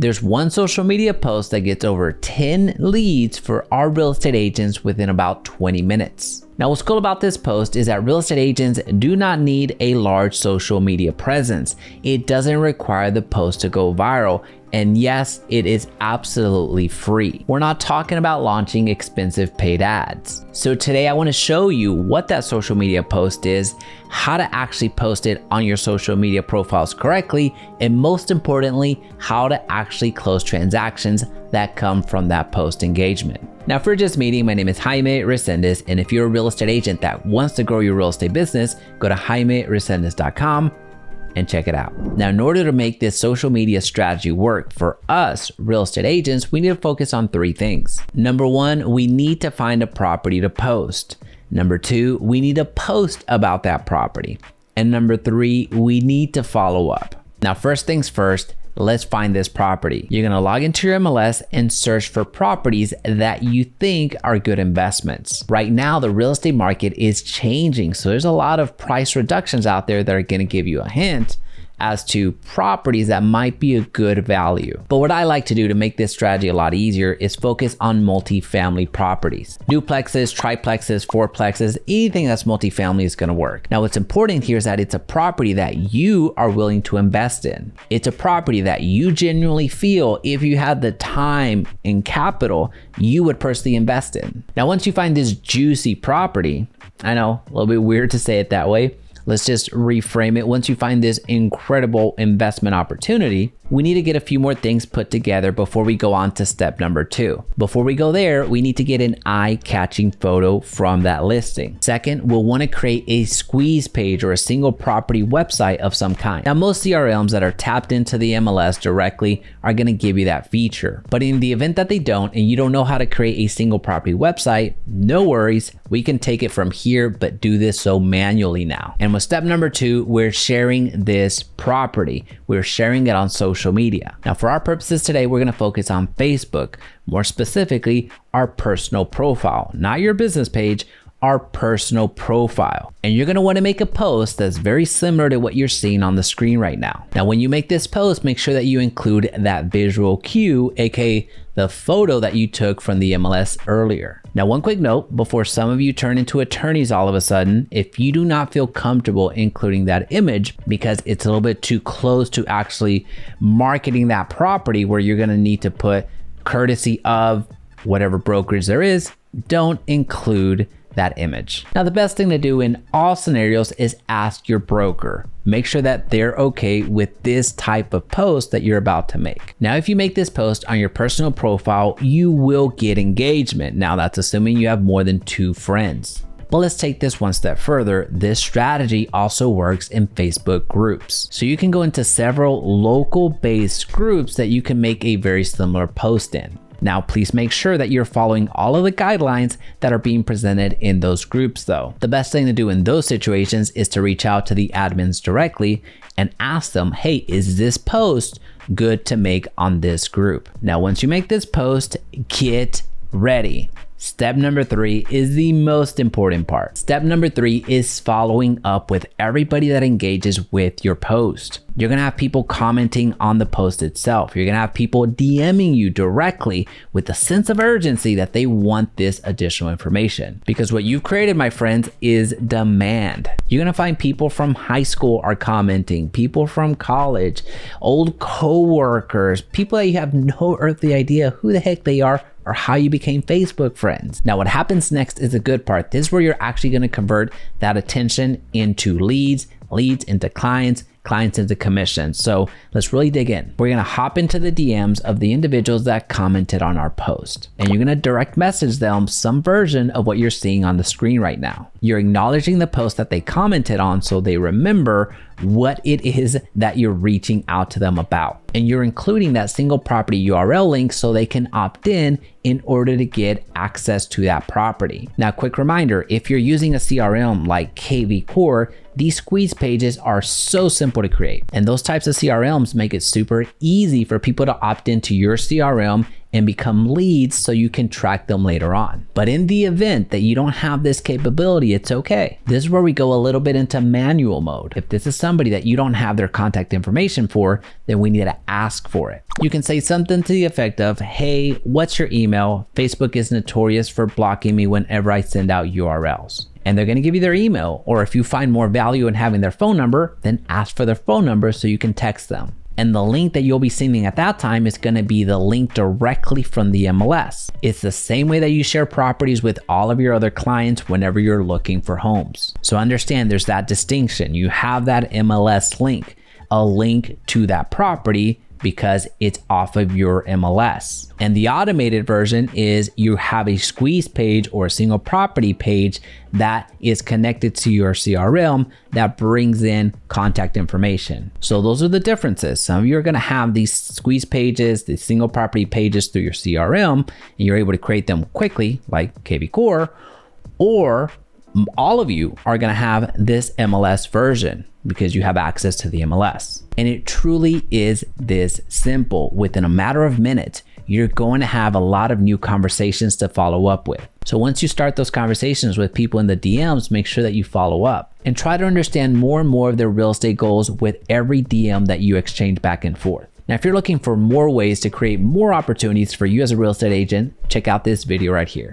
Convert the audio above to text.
There's one social media post that gets over 10 leads for our real estate agents within about 20 minutes. Now, what's cool about this post is that real estate agents do not need a large social media presence. It doesn't require the post to go viral. And yes, it is absolutely free. We're not talking about launching expensive paid ads. So today I want to show you what that social media post is, how to actually post it on your social media profiles correctly, and most importantly, how to actually close transactions that come from that post engagement. Now, if you're just meeting, my name is Jaime Resendiz, and if you're a real estate agent that wants to grow your real estate business, go to jaimeresendiz.com and check it out. Now, in order to make this social media strategy work for us real estate agents, we need to focus on three things. Number one, we need to find a property to post. Number two, we need to post about that property. And number three, we need to follow up. Now, first things first, let's find this property. You're gonna log into your MLS and search for properties that you think are good investments. Right now, the real estate market is changing, so there's a lot of price reductions out there that are gonna give you a hint as to properties that might be a good value. But what I like to do to make this strategy a lot easier is focus on multifamily properties. Duplexes, triplexes, fourplexes, anything that's multifamily is gonna work. Now, what's important here is that it's a property that you are willing to invest in. It's a property that you genuinely feel if you had the time and capital, you would personally invest in. Now, once you find this juicy property, I know, a little bit weird to say it that way, let's just reframe it. Once you find this incredible investment opportunity, we need to get a few more things put together before we go on to step number two. Before we go there, we need to get an eye-catching photo from that listing. Second, we'll want to create a squeeze page or a single property website of some kind. Now, most CRMs that are tapped into the MLS directly are going to give you that feature. But in the event that they don't, and you don't know how to create a single property website, no worries. We can take it from here, but do this so manually now. And with step number two, we're sharing this property. We're sharing it on social media. Now, for our purposes today, we're going to focus on Facebook, more specifically, our personal profile, not your business page, our personal profile. And you're going to want to make a post that's very similar to what you're seeing on the screen right now. Now, when you make this post, make sure that you include that visual cue, aka the photo that you took from the MLS earlier. Now, one quick note before some of you turn into attorneys all of a sudden, if you do not feel comfortable including that image because it's a little bit too close to actually marketing that property where you're going to need to put courtesy of whatever brokerage there is, don't include that image. Now, the best thing to do in all scenarios is ask your broker. Make sure that they're okay with this type of post that you're about to make. Now, if you make this post on your personal profile, you will get engagement. Now, that's assuming you have more than 2 friends. But let's take this one step further. This strategy also works in Facebook groups. So you can go into several local based groups that you can make a very similar post in. Now, please make sure that you're following all of the guidelines that are being presented in those groups though. The best thing to do in those situations is to reach out to the admins directly and ask them, hey, is this post good to make on this group? Now, once you make this post, get ready. Step number 3 is the most important part. Step number 3 is following up with everybody that engages with your post. You're gonna have people commenting on the post itself. You're gonna have people DMing you directly with a sense of urgency that they want this additional information. Because what you've created, my friends, is demand. You're gonna find people from high school are commenting, people from college, old coworkers, people that you have no earthly idea who the heck they are or how you became Facebook friends. Now, what happens next is the good part. This is where you're actually gonna convert that attention into leads into clients into commissions. So let's really dig in. We're gonna hop into the DMs of the individuals that commented on our post, and you're gonna direct message them some version of what you're seeing on the screen right now. You're acknowledging the post that they commented on so they remember what it is that you're reaching out to them about. And you're including that single property URL link so they can opt in order to get access to that property. Now, quick reminder, if you're using a CRM like KV Core, these squeeze pages are so simple to create. And those types of CRMs make it super easy for people to opt into your CRM and become leads so you can track them later on. But in the event that you don't have this capability, it's okay. This is where we go a little bit into manual mode. If this is somebody that you don't have their contact information for, then we need to ask for it. You can say something to the effect of, hey, what's your email? Facebook is notorious for blocking me whenever I send out URLs. And they're going to give you their email, or if you find more value in having their phone number, then ask for their phone number so you can text them. And the link that you'll be sending at that time is going to be the link directly from the MLS. It's the same way that you share properties with all of your other clients whenever you're looking for homes. So understand there's that distinction. You have that MLS link, a link to that property, because it's off of your MLS. And the automated version is you have a squeeze page or a single property page that is connected to your CRM that brings in contact information. So those are the differences. Some of you are going to have these squeeze pages, these single property pages through your CRM, and you're able to create them quickly like KV Core, or all of you are going to have this MLS version because you have access to the MLS. And it truly is this simple. Within a matter of minutes, you're going to have a lot of new conversations to follow up with. So once you start those conversations with people in the DMs, make sure that you follow up and try to understand more and more of their real estate goals with every DM that you exchange back and forth. Now, if you're looking for more ways to create more opportunities for you as a real estate agent, check out this video right here.